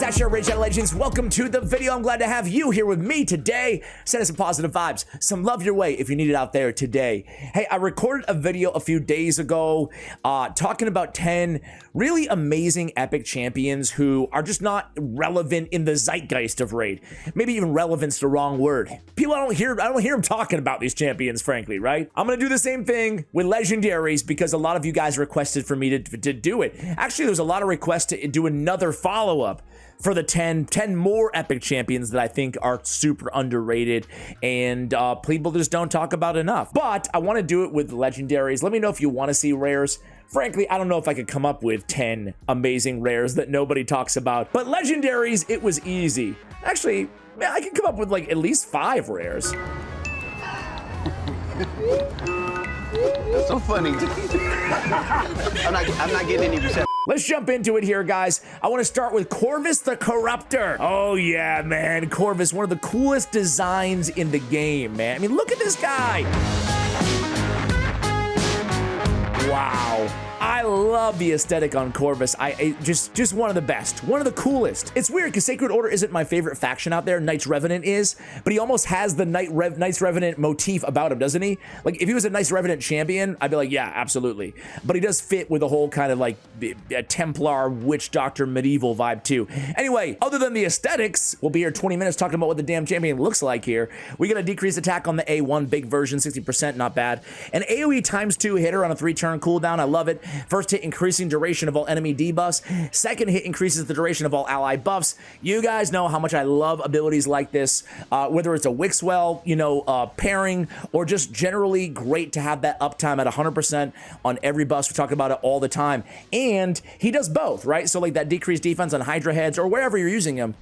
Asher Rage Out of Legends. Welcome to the video. I'm glad to have you here with me today. Send us some positive vibes, some love your way if you need it out there today. Hey, I recorded a video a few days ago talking about 10 really amazing epic champions who are just not relevant in the zeitgeist of Raid. Maybe even relevant's the wrong word. People, I don't hear them talking about these champions, frankly, right? I'm gonna do the same thing with legendaries because a lot of you guys requested for me to do it. Actually, there's a lot of requests to do another follow-up for the 10 more epic champions that I think are super underrated and people just don't talk about enough. But I want to do it with legendaries. Let me know if you want to see rares. Frankly, I don't know if I could come up with 10 amazing rares that nobody talks about, but legendaries, it was easy. Actually, man, I can come up with like at least 5 rares. That's so funny. I'm not getting any reception. Let's jump into it here, guys. I want to start with Corvis the Corruptor. Oh yeah, man. Corvis, one of the coolest designs in the game, man. I mean, look at this guy. Wow. I love the aesthetic on Corvis. Just one of the best, one of the coolest. It's weird because Sacred Order isn't my favorite faction out there. Knights Revenant is, but he almost has the Knights Revenant motif about him, doesn't he? Like if he was a Knights Revenant champion, I'd be like, yeah, absolutely. But he does fit with the whole kind of like Templar, Witch Doctor, medieval vibe too. Anyway, other than the aesthetics, we'll be here 20 minutes talking about what the damn champion looks like here. We got a decreased attack on the A1 big version, 60%, not bad. An AoE ×2 hitter on a 3-turn cooldown, I love it. First hit increasing duration of all enemy debuffs. Second hit increases the duration of all ally buffs. You guys know how much I love abilities like this, whether it's a Wixwell, you know, pairing, or just generally great to have that uptime at 100% on every buff. We talk about it all the time. And he does both, right? So like that decreased defense on Hydra heads or wherever you're using him.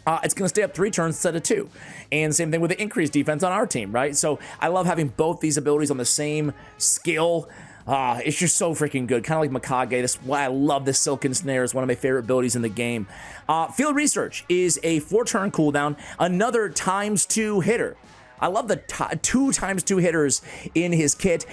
It's going to stay up 3 turns instead of 2. And same thing with the increased defense on our team, right? So I love having both these abilities on the same skill. It's just so freaking good. Kind of like Mikage. That's why I love this Silken Snare. It's one of my favorite abilities in the game. Field Research is a 4-turn cooldown. Another ×2 hitter. I love the 2 ×2 hitters in his kit.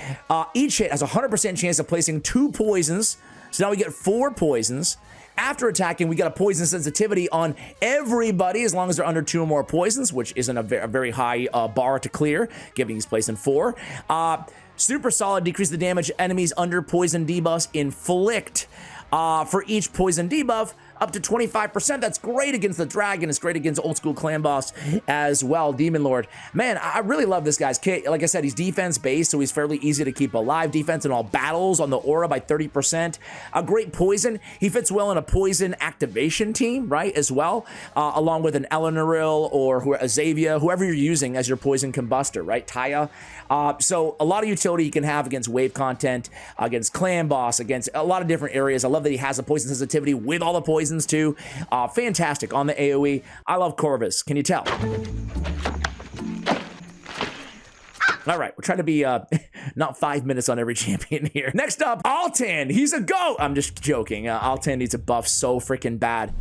Each hit has a 100% chance of placing 2 poisons. So now we get 4 poisons. After attacking, we got a poison sensitivity on everybody as long as they're under 2 or more poisons, which isn't a very high bar to clear, given he's placing 4. Super solid, decrease the damage enemies under poison debuffs inflict. For each poison debuff, up to 25%. That's great against the dragon. It's great against old school clan boss as well, Demon Lord. Man, I really love this guy's kit. Like I said, he's defense based, so he's fairly easy to keep alive. Defense in all battles on the aura by 30%. A great poison. He fits well in a poison activation team, right, as well, along with an Eleanoril or a Xavier, whoever you're using as your poison combustor, right, Taya. So a lot of utility you can have against wave content, against clan boss, against a lot of different areas. I love that he has a poison sensitivity with all the poisons too. Fantastic on the AoE. I love Corvis. Can you tell? All right, we're trying to be not 5 minutes on every champion here. Next up, Altan. He's a GOAT. I'm just joking. Altan needs a buff so freaking bad.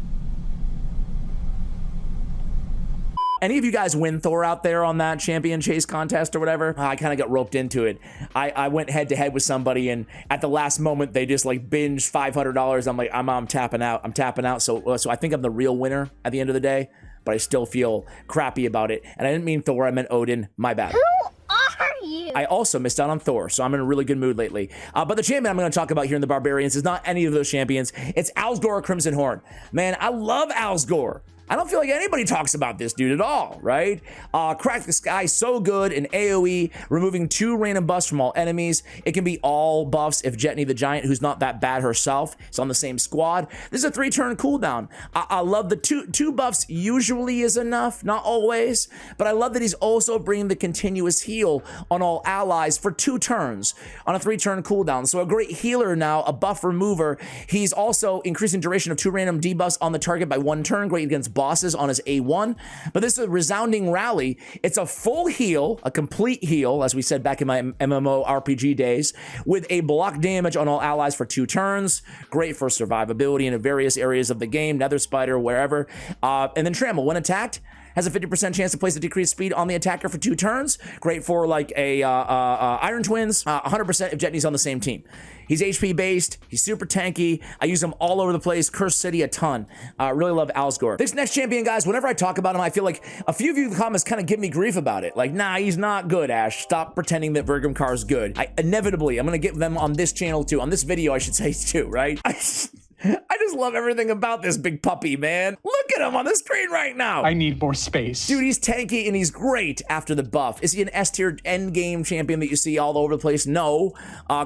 Any of you guys win Thor out there on that champion chase contest or whatever? I kind of got roped into it. I went head to head with somebody, and at the last moment, they just like binged $500. I'm like, I'm tapping out. I'm tapping out. So I think I'm the real winner at the end of the day, but I still feel crappy about it. And I didn't mean Thor. I meant Odin. My bad. Who are you? I also missed out on Thor, so I'm in a really good mood lately. But the champion I'm going to talk about here in the Barbarians is not any of those champions. It's Alsgor Crimsonhorn. Man, I love Alsgor. I don't feel like anybody talks about this dude at all, right? Crack the Sky, so good in AoE, removing 2 random buffs from all enemies. It can be all buffs if Jetney the Giant, who's not that bad herself, is on the same squad. This is a 3-turn cooldown. I love the two buffs usually is enough, not always, but I love that he's also bringing the continuous heal on all allies for 2 turns on a 3-turn cooldown. So a great healer now, a buff remover. He's also increasing duration of 2 random debuffs on the target by 1 turn, great against bosses on his A1, but this is a resounding rally. It's a full heal, a complete heal, as we said back in my MMO RPG days, with a block damage on all allies for 2 turns. Great for survivability in various areas of the game, Nether Spider, wherever. And then Trammel, when attacked, has a 50% chance to place a decreased speed on the attacker for 2 turns. Great for like a Iron Twins. 100% if Jetney's on the same team. He's HP based. He's super tanky. I use him all over the place. Cursed City a ton. Really love Alsgor. This next champion, guys, whenever I talk about him, I feel like a few of you in the comments kind of give me grief about it. Like, nah, he's not good, Ash. Stop pretending that Vergumkaar is good. Inevitably, I'm going to get them on this channel too. On this video, I should say too, right? I just love everything about this big puppy, man. Look at him on the screen right now. I need more space. Dude, he's tanky and he's great after the buff. Is he an S-tier endgame champion that you see all over the place? No.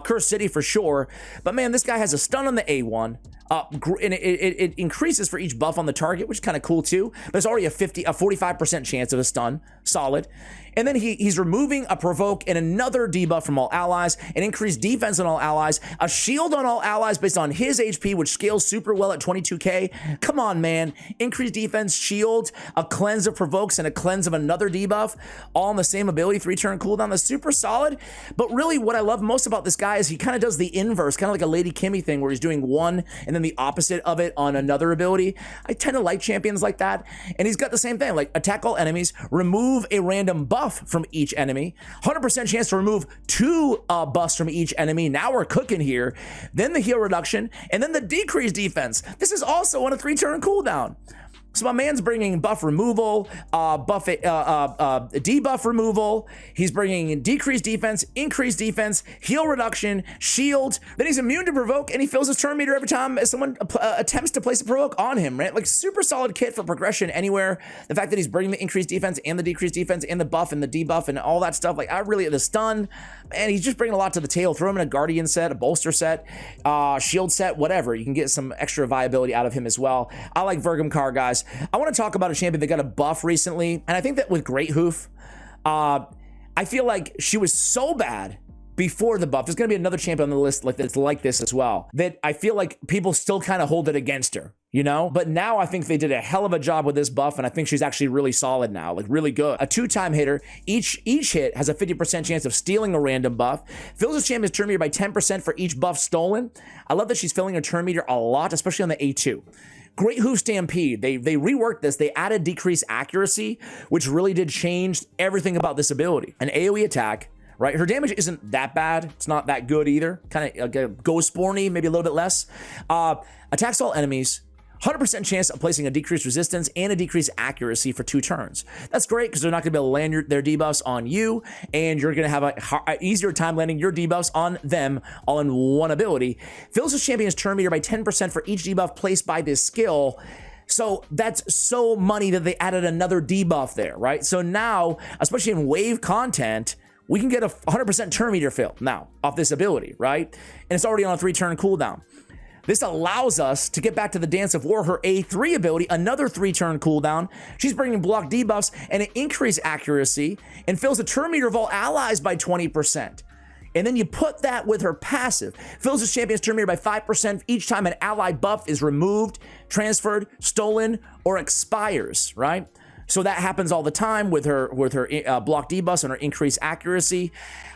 Cursed City for sure. But man, this guy has a stun on the A1. And it increases for each buff on the target, which is kind of cool too. But it's already a 45% chance of a stun. Solid. And then he's removing a provoke and another debuff from all allies, an increased defense on all allies, a shield on all allies based on his HP, which scales super well at 22k. Come on, man. Increased defense, shield, a cleanse of provokes, and a cleanse of another debuff, all on the same ability, 3-turn cooldown. That's super solid. But really, what I love most about this guy is he kind of does the inverse, kind of like a Lady Kimmy thing, where he's doing one and then the opposite of it on another ability. I tend to like champions like that. And he's got the same thing, like attack all enemies, remove a random buff from each enemy, 100% chance to remove 2 buffs from each enemy. Now we're cooking here. Then the heal reduction, and then the decreased defense. This is also on a 3-turn cooldown. So my man's bringing buff removal, debuff removal. He's bringing decreased defense, increased defense, heal reduction, shield. Then he's immune to provoke, and he fills his turn meter every time someone attempts to place a provoke on him, right? Like super solid kit for progression anywhere. The fact that he's bringing the increased defense and the decreased defense and the buff and the debuff and all that stuff. Like the stun, and he's just bringing a lot to the table. Throw him in a guardian set, a bolster set, shield set, whatever. You can get some extra viability out of him as well. I like Vergumkaar, guys. I want to talk about a champion that got a buff recently, and I think that with Greathoof, I feel like she was so bad before the buff. There's going to be another champion on the list like this as well, that I feel like people still kind of hold it against her, you know? But now I think they did a hell of a job with this buff, and I think she's actually really solid now, like really good. A 2-time hitter. Each hit has a 50% chance of stealing a random buff. Fills his champion's turn meter by 10% for each buff stolen. I love that she's filling her turn meter a lot, especially on the A2. Greathoof Stampede, they reworked this. They added decreased accuracy, which really did change everything about this ability. An AoE attack, right? Her damage isn't that bad. It's not that good either. Kind of like ghost sporny, maybe a little bit less. Attacks all enemies. 100% chance of placing a decreased resistance and a decreased accuracy for 2 turns. That's great because they're not going to be able to land their debuffs on you, and you're going to have an easier time landing your debuffs on them all in one ability. Fills his champion's turn meter by 10% for each debuff placed by this skill. So that's so money that they added another debuff there, right? So now, especially in wave content, we can get a 100% turn meter fill now off this ability, right? And it's already on a 3-turn cooldown. This allows us to get back to the Dance of War, her A3 ability, another 3-turn cooldown. She's bringing block debuffs and an increased accuracy, and fills the turn meter of all allies by 20%. And then you put that with her passive. Fills his champion's turn meter by 5% each time an ally buff is removed, transferred, stolen, or expires, right? So that happens all the time with her block debuffs and her increased accuracy.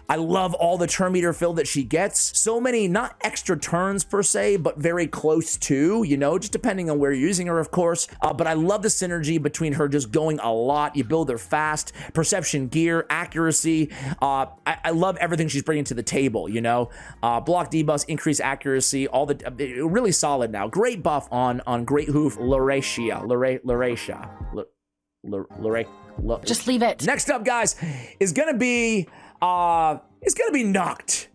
I love all the turn meter fill that she gets. So many, not extra turns per se, but very close to, you know, just depending on where you're using her, of course. But I love the synergy between her just going a lot. You build her fast, perception gear, accuracy. I love everything she's bringing to the table, you know. Block debuffs, increased accuracy, all the, really solid now. Great buff on Greathoof Loriaca. Just leave it. Next up, guys, is gonna be Noct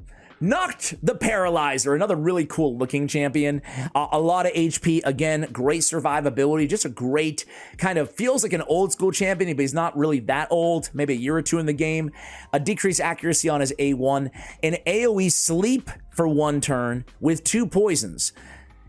the Paralyzer, another really cool looking champion. A lot of HP, again, great survivability, just a great kind of, feels like an old school champion, but he's not really that old, maybe a year or 2 in the game. A decreased accuracy on his A1, an AoE sleep for 1 turn with 2 poisons.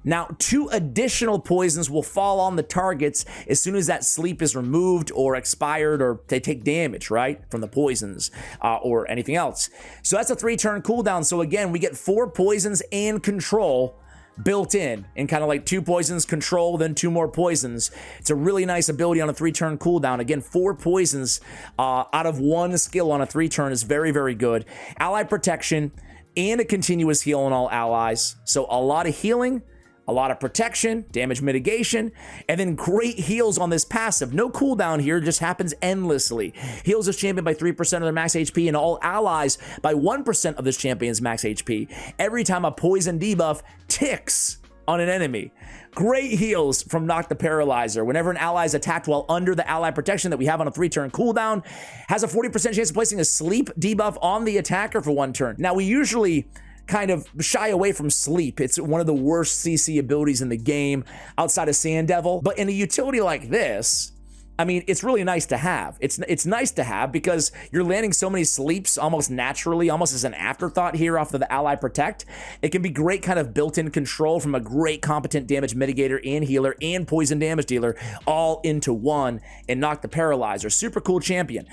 Now, 2 additional poisons will fall on the targets as soon as that sleep is removed or expired, or they take damage, right, from the poisons or anything else. So that's a 3-turn cooldown. So again, we get 4 poisons and control built in, and kind of like 2 poisons, control, then 2 more poisons. It's a really nice ability on a 3-turn cooldown. Again, 4 poisons out of 1 skill on a 3-turn is very, very good. Ally protection and a continuous heal on all allies. So a lot of healing, a lot of protection, damage mitigation, and then great heals on this passive. No cooldown here, just happens endlessly. Heals this champion by 3% of their max HP and all allies by 1% of this champion's max HP every time a poison debuff ticks on an enemy. Great heals from Noct the Paralyzer. Whenever an ally is attacked while under the ally protection that we have on a 3-turn cooldown, has a 40% chance of placing a sleep debuff on the attacker for 1 turn. Now, we usually kind of shy away from sleep. It's one of the worst CC abilities in the game outside of Sand Devil. But in a utility like this, I mean, it's really nice to have. It's nice to have because you're landing so many sleeps almost naturally, almost as an afterthought here off of the Ally Protect. It can be great kind of built-in control from a great competent damage mitigator and healer and poison damage dealer all into one and Noct the Paralyzer. Super cool champion.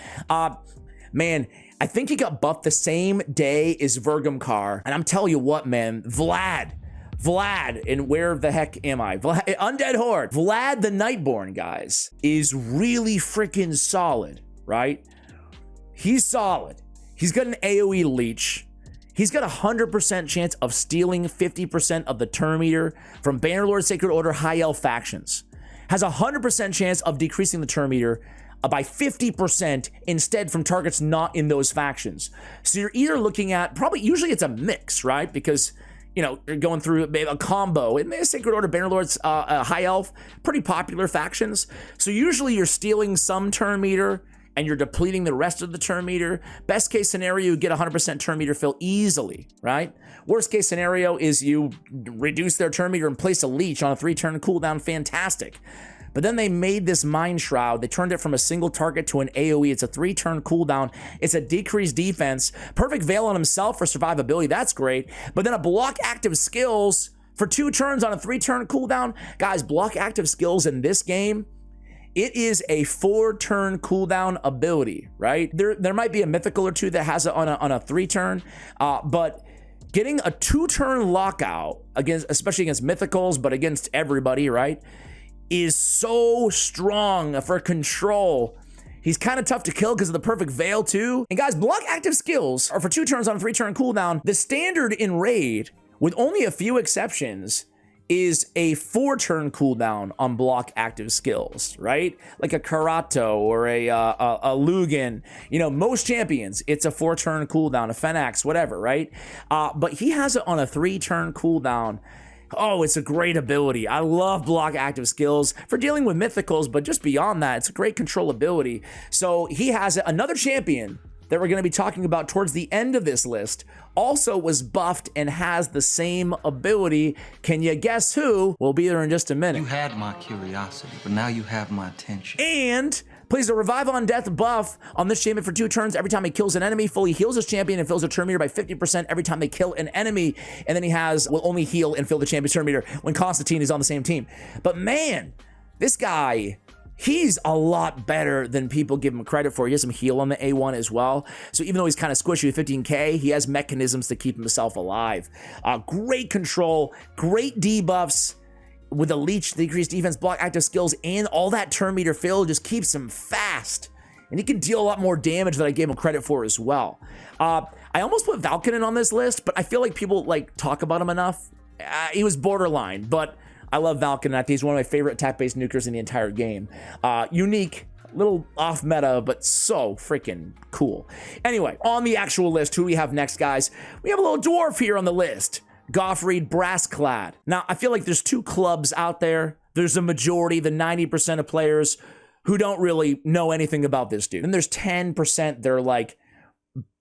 Man, I think he got buffed the same day as Vergumkaar. And I'm telling you what, man, Vlad, and where the heck am I? Undead Horde. Vlad the Nightborn, guys, is really freaking solid, right? He's solid. He's got an AoE leech. He's got a 100% chance of stealing 50% of the turn meter from Bannerlord, Sacred Order, High Elf factions. Has a 100% chance of decreasing the turn meter by 50% instead from targets not in those factions. So you're either looking at, usually it's a mix, right? Because you know, you're going through a combo. It may Sacred Order, Bannerlords, High Elf, pretty popular factions. So usually you're stealing some turn meter and you're depleting the rest of the turn meter. Best case scenario, you get 100% turn meter fill easily, right? Worst case scenario is you reduce their turn meter and place a leech on a 3-turn cooldown. Fantastic. But then they made this Mind Shroud. They turned it from a single target to an AoE. It's a 3-turn cooldown. It's a decreased defense. Perfect Veil on himself for survivability. That's great. But then a block active skills for 2 turns on a 3-turn cooldown. Guys, block active skills in this game, it is a 4-turn cooldown ability, right? There might be a mythical or two that has it on a 3-turn, but getting a 2-turn lockout against, especially against mythicals, but against everybody, right, is so strong for control. He's kind of tough to kill because of the perfect veil too. And guys, block active skills are for 2 turns on a 3-turn cooldown. The standard in Raid, with only a few exceptions, is a 4-turn cooldown on block active skills, right? Like a Karato or a Lugan. You know, most champions, it's a 4-turn cooldown, a Fenax, whatever, right? But he has it on a 3-turn cooldown. Oh, it's a great ability. I love block active skills for dealing with mythicals, but just beyond that, it's a great control ability. So he has another champion that we're going to be talking about towards the end of this list also was buffed and has the same ability. Can you guess who? We'll be there in just a minute. You had my curiosity, but now you have my attention. And plays a Revive on Death buff on this champion for 2 turns every time he kills an enemy, fully heals his champion and fills a turn meter by 50% every time they kill an enemy. And then he will only heal and fill the champion's turn meter when Constantine is on the same team. But man, this guy, he's a lot better than people give him credit for. He has some heal on the A1 as well. So even though he's kind of squishy with 15k, he has mechanisms to keep himself alive. Great control, great debuffs with a leech, decreased defense, block active skills, and all that turn meter fill just keeps him fast. And he can deal a lot more damage than I gave him credit for as well. I almost put Valkynon on this list, but I feel like people talk about him enough. He was borderline, but I love Valkynon. I think he's one of my favorite attack-based nukers in the entire game. Unique, little off meta, but so freaking cool. Anyway, on the actual list, who we have next, guys? We have a little dwarf here on the list. Goffred Brassclad. Now, I feel like there's 2 clubs out there. There's a majority, the 90% of players who don't really know anything about this dude. And there's 10% that are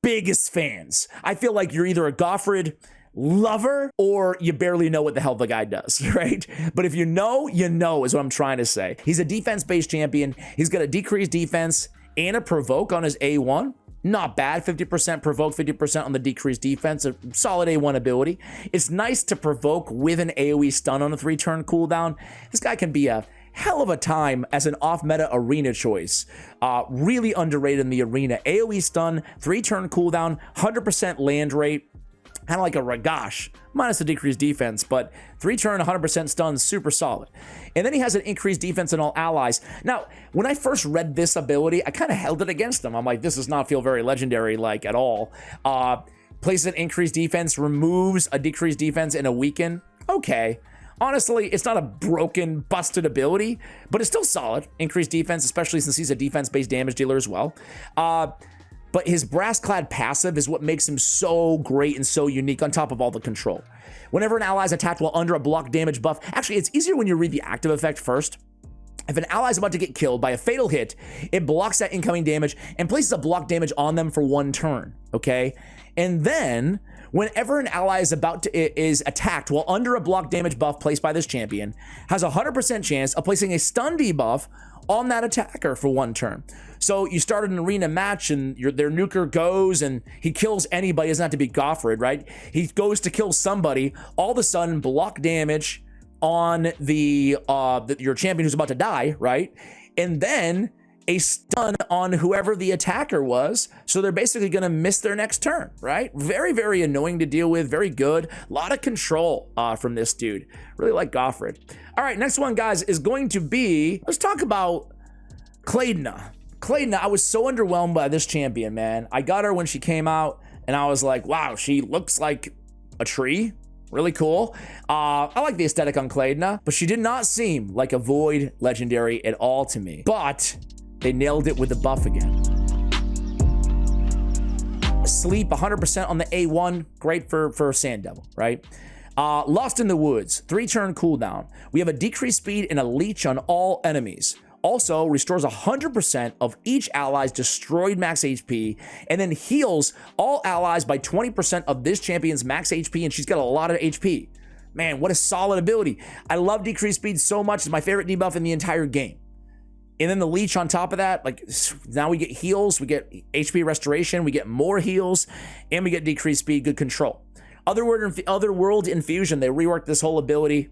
biggest fans. I feel like you're either a Goffred lover or you barely know what the hell the guy does, right? But if you know is what I'm trying to say. He's a defense-based champion. He's got a decreased defense and a provoke on his A1. Not bad, 50% provoke, 50% on the decreased defense, a solid A1 ability. It's nice to provoke with an AoE stun on a 3-turn cooldown. This guy can be a hell of a time as an off-meta arena choice. Really underrated in the arena. AoE stun, 3-turn cooldown, 100% land rate, kind of like a Ragash, minus the decreased defense, but 3-turn, 100% stun, super solid. And then he has an increased defense in all allies. Now, when I first read this ability, I kind of held it against him. I'm like, this does not feel very legendary-like at all. Places an increased defense, removes a decreased defense and a weaken. Okay. Honestly, it's not a broken, busted ability, but it's still solid. Increased defense, especially since he's a defense-based damage dealer as well. But his Brassclad passive is what makes him so great and so unique on top of all the control. Whenever an ally is attacked while under a block damage buff, actually, it's easier when you read the active effect first. If an ally is about to get killed by a fatal hit, it blocks that incoming damage and places a block damage on them for 1 turn, okay? And then, whenever an ally is attacked while under a block damage buff placed by this champion, has a 100% chance of placing a stun debuff on that attacker for 1 turn. So you start an arena match and their nuker goes and he kills anybody. It doesn't have to be Goffred, right? He goes to kill somebody, all of a sudden block damage on your champion who's about to die, right? And then a stun on whoever the attacker was, so they're basically going to miss their next turn, right? Very, very annoying to deal with, very good. A lot of control from this dude. Really like Goffred. All right, next one, guys, is going to be, let's talk about Claidna. Claidna, I was so underwhelmed by this champion, man. I got her when she came out, and I was like, wow, she looks like a tree. Really cool. I like the aesthetic on Claidna, but she did not seem like a void legendary at all to me. But they nailed it with the buff again. Sleep 100% on the A1, great for Sand Devil, right? Lost in the Woods, 3-turn cooldown. We have a decreased speed and a leech on all enemies. Also restores 100% of each ally's destroyed max HP and then heals all allies by 20% of this champion's max HP, and she's got a lot of HP. Man, what a solid ability. I love decreased speed so much. It's my favorite debuff in the entire game. And then the leech on top of that, like now we get heals, we get HP restoration, we get more heals, and we get decreased speed, good control. Otherworld Infusion, they reworked this whole ability.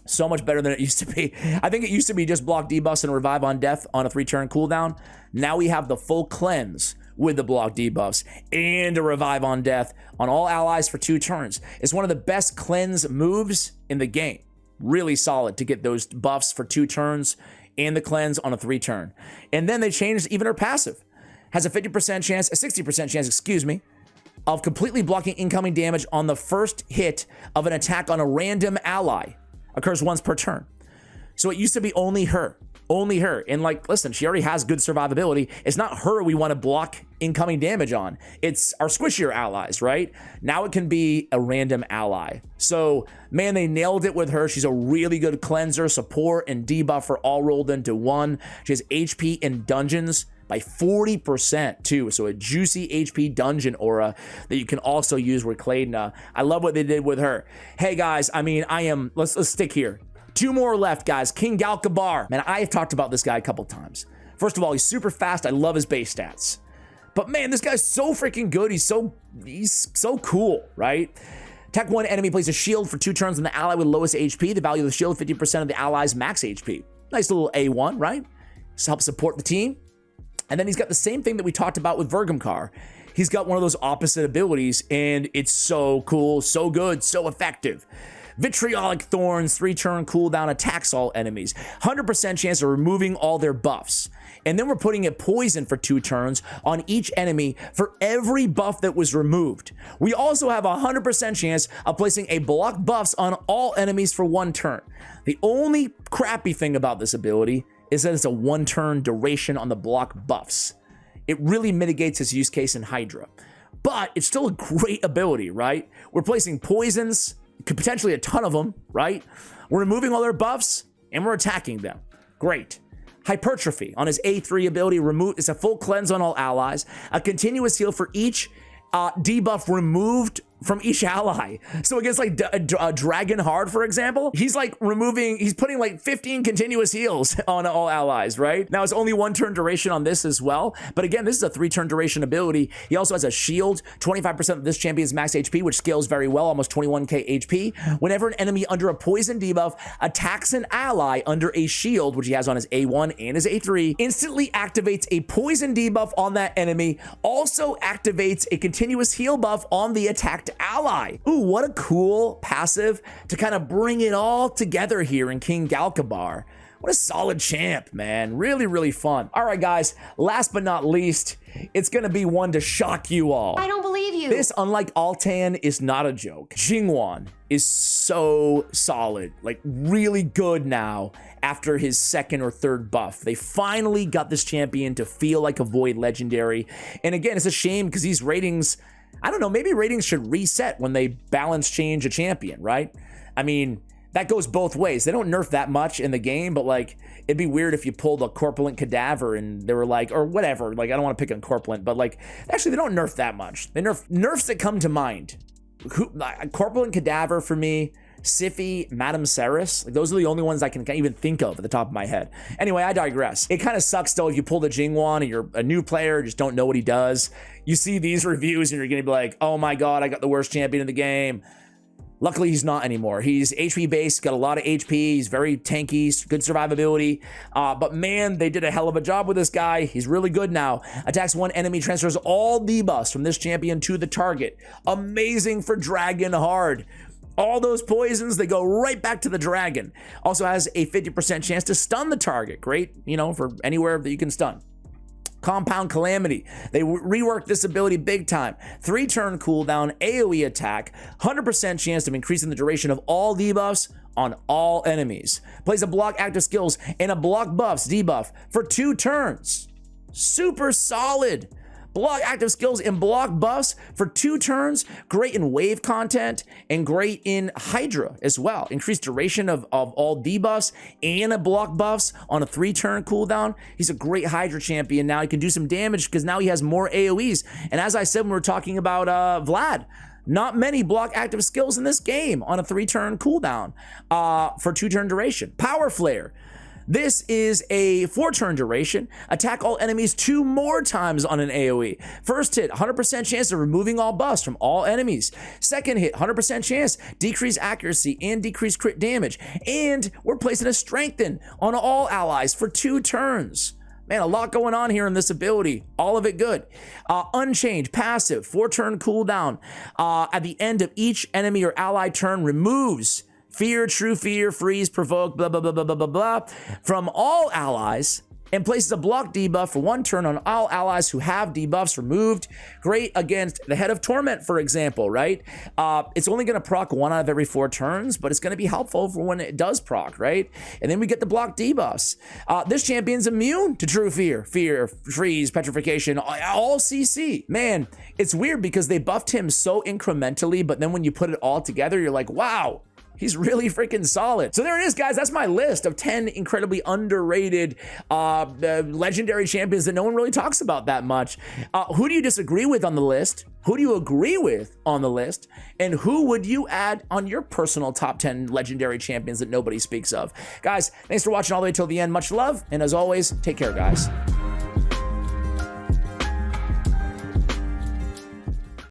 So much better than it used to be. I think it used to be just block debuffs and revive on death on a 3-turn cooldown. Now we have the full cleanse with the block debuffs and a revive on death on all allies for 2 turns. It's one of the best cleanse moves in the game. Really solid to get those buffs for 2 turns and the cleanse on a 3-turn. And then they changed even her passive. Has a 50% chance, a 60% chance, excuse me, of completely blocking incoming damage on the first hit of an attack on a random ally. Occurs once per turn. So it used to be only her. And like, listen, she already has good survivability. It's not her we want to block incoming damage on. It's our squishier allies, right? Now it can be a random ally. So, man, they nailed it with her. She's a really good cleanser, support, and debuffer all rolled into one. She has HP in dungeons by 40% too. So a juicy HP dungeon aura that you can also use with Claidna. I love what they did with her. Hey guys, I mean, let's stick here. 2 more left, guys. King Gallcobar. Man, I've talked about this guy a couple times. First of all, he's super fast. I love his base stats. But man, this guy's so freaking good. He's so cool, right? Attack 1 enemy, places a shield for 2 turns on the ally with lowest HP. The value of the shield, 50% of the ally's max HP. Nice little A1, right? To help support the team. And then he's got the same thing that we talked about with Vergumkaar. He's got one of those opposite abilities, and it's so cool, so good, so effective. Vitriolic Thorns, 3-turn cooldown, attacks all enemies. 100% chance of removing all their buffs. And then we're putting a poison for 2 turns on each enemy for every buff that was removed. We also have a 100% chance of placing a block buffs on all enemies for 1 turn. The only crappy thing about this ability is that it's a 1-turn duration on the block buffs. It really mitigates its use case in Hydra. But it's still a great ability, right? We're placing poisons, potentially a ton of them, right? We're removing all their buffs, and we're attacking them. Great. Hypertrophy on his A3 ability, it's a full cleanse on all allies, a continuous heal for each debuff removed from each ally. So against like Dragon Hard, for example, he's putting like 15 continuous heals on all allies, right? Now it's only 1-turn duration on this as well. But again, this is a 3-turn duration ability. He also has a shield, 25% of this champion's max HP, which scales very well, almost 21k HP. Whenever an enemy under a poison debuff attacks an ally under a shield, which he has on his A1 and his A3, instantly activates a poison debuff on that enemy, also activates a continuous heal buff on the attacked ally. Ooh, what a cool passive to kind of bring it all together here in King Gallcobar. What a solid champ, man. Really, really fun. All right, guys, last but not least, it's gonna be one to shock you all. I don't believe you. This, unlike Altan, is not a joke. Jingwon is so solid, like really good now after his second or third buff. They finally got this champion to feel like a Void legendary. And again, it's a shame because these ratings, I don't know, maybe ratings should reset when they balance change a champion, right? I mean, that goes both ways. They don't nerf that much in the game, but like, it'd be weird if you pulled a Corpulent Cadaver and they were like, or whatever, like, I don't want to pick on Corpulent, but like, actually, they don't nerf that much. They nerfs that come to mind. Corpulent Cadaver for me, Siphi, Madame Ceres, like, those are the only ones I can even think of at the top of my head. Anyway, I digress. It kind of sucks though if you pull the Jingwon and you're a new player, just don't know what he does. You see these reviews and you're gonna be like, oh my god, I got the worst champion in the game. Luckily, he's not anymore. He's HP based, got a lot of HP. He's very tanky, good survivability. But man, they did a hell of a job with this guy. He's really good now. Attacks one enemy, transfers all debuffs from this champion to the target. Amazing for Dragon Hard. All those poisons, they go right back to the dragon. Also has a 50% chance to stun the target. Great, you know, for anywhere that you can stun. Compound Calamity. They reworked this ability big time. 3-turn cooldown, AoE attack, 100% chance of increasing the duration of all debuffs on all enemies. Plays a block active skills and a block buffs debuff for 2 turns. Super solid. Block active skills and block buffs for 2 turns. Great in wave content and great in Hydra as well. Increased duration of all debuffs and a block buffs on a 3-turn cooldown. He's a great Hydra champion now. He can do some damage because now he has more AoEs. And as I said when we were talking about Vlad, not many block active skills in this game on a 3-turn cooldown for 2-turn duration. Power Flare. This is a 4-turn duration. Attack all enemies 2 more times on an AoE. First hit, 100% chance of removing all buffs from all enemies. Second hit, 100% chance, decrease accuracy and decrease crit damage. And we're placing a strengthen on all allies for 2 turns. Man, a lot going on here in this ability. All of it good. Unchanged, passive, 4-turn cooldown. At the end of each enemy or ally turn, removes fear, true fear, freeze, provoke, blah, blah, blah, blah, blah, blah, blah, from all allies, and places a block debuff for 1 turn on all allies who have debuffs removed. Great against the Head of Torment, for example, right? It's only going to proc 1 out of every 4 turns, but it's going to be helpful for when it does proc, right? And then we get the block debuffs. This champion's immune to true fear, freeze, petrification, all CC. Man, it's weird because they buffed him so incrementally, but then when you put it all together, you're like, wow, he's really freaking solid. So there it is, guys. That's my list of 10 incredibly underrated legendary champions that no one really talks about that much. Who do you disagree with on the list? Who do you agree with on the list? And who would you add on your personal top 10 legendary champions that nobody speaks of? Guys, thanks for watching all the way till the end. Much love. And as always, take care, guys.